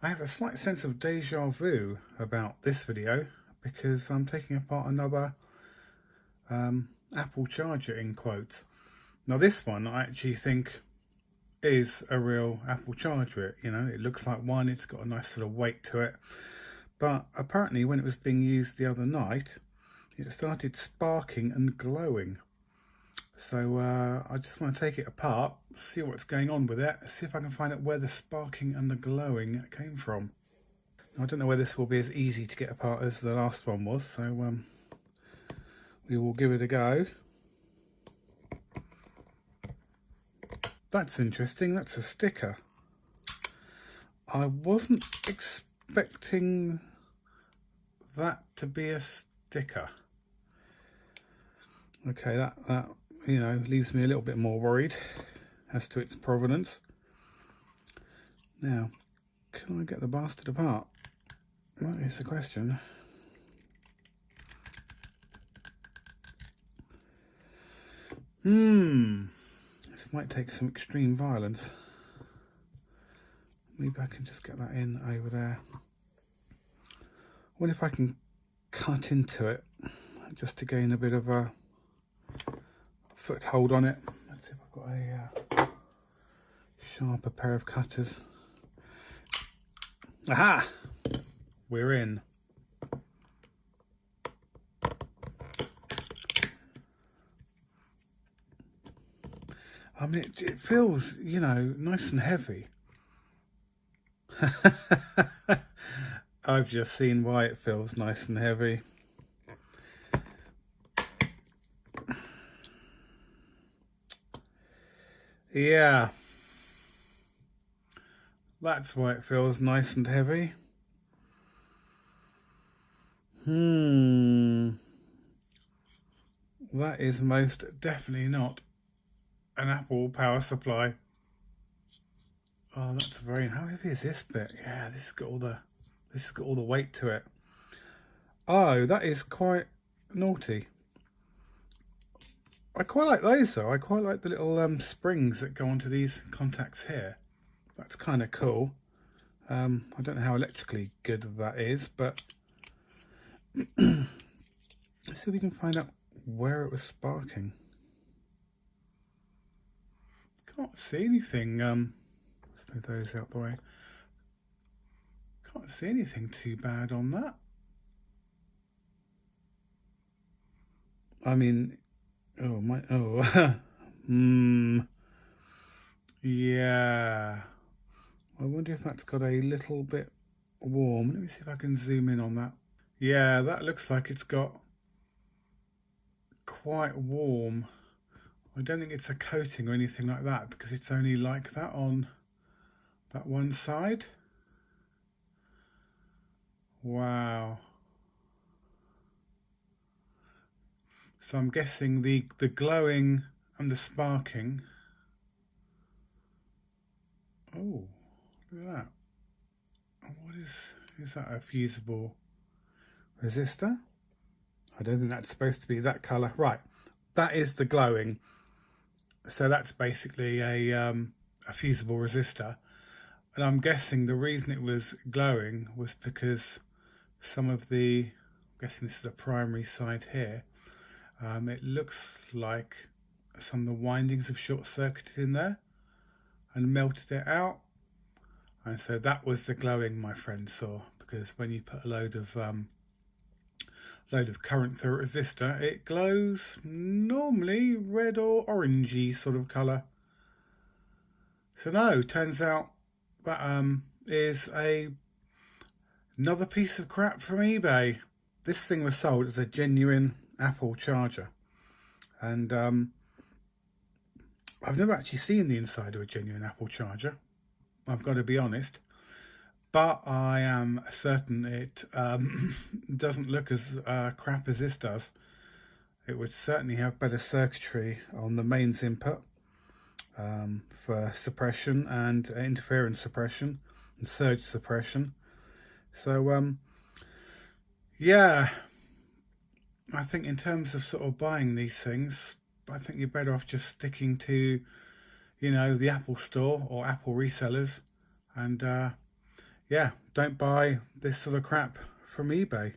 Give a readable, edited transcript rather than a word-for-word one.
I have a slight sense of deja vu about this video because I'm taking apart another Apple charger in quotes. Now this one I actually think is a real Apple charger. You know, it looks like one, it's got a nice sort of weight to it. But apparently when it was being used the other night, it started sparking and glowing. So I just want to take it apart, see what's going on with it, see if I can find out where the sparking and the glowing came from. I don't know whether this will be as easy to get apart as the last one was, so we will give it a go. That's interesting, that's a sticker. I wasn't expecting that to be a sticker. Okay, that you know, leaves me a little bit more worried as to its provenance. Now, can I get the bastard apart? That is the question. This might take some extreme violence. Maybe I can just get that in over there. I wonder if I can cut into it just to gain a bit of a foothold on it. Let's see if I've got a sharper pair of cutters. Aha! We're in. I mean, it feels, you know, nice and heavy. I've just seen why it feels nice and heavy. Yeah. That's why it feels nice and heavy. That is most definitely not an Apple power supply. Oh, that's very. How heavy is this bit? Yeah, this has got all the weight to it. Oh, that is quite naughty. I quite like those though. I quite like the little springs that go onto these contacts here. That's kind of cool. I don't know how electrically good that is, but let's see if we can find out where it was sparking. Can't see anything. Let's move those out the way. Can't see anything too bad on that. I mean, yeah. I wonder if that's got a little bit warm. Let me see if I can zoom in on that. Yeah, that looks like it's got quite warm. I don't think it's a coating or anything like that because it's only like that on that one side. Wow. So I'm guessing the glowing and the sparking. Oh, look at that. What is that, a fusible resistor? I don't think that's supposed to be that colour. Right, that is the glowing. So that's basically a fusible resistor. And I'm guessing the reason it was glowing was because some of the, I'm guessing this is the primary side here, it looks like some of the windings have short-circuited in there and melted it out. And so that was the glowing my friend saw, because when you put a load of current through a resistor, it glows normally red or orangey sort of colour. So no, turns out that is another piece of crap from eBay. This thing was sold as a genuine Apple charger, and I've never actually seen the inside of a genuine Apple charger, I've got to be honest, but I am certain it doesn't look as crap as this does. It would certainly have better circuitry on the mains input for suppression and interference suppression and surge suppression. So yeah, I think in terms of sort of buying these things, I think you're better off just sticking to, you know, the Apple store or Apple resellers, and yeah, don't buy this sort of crap from eBay.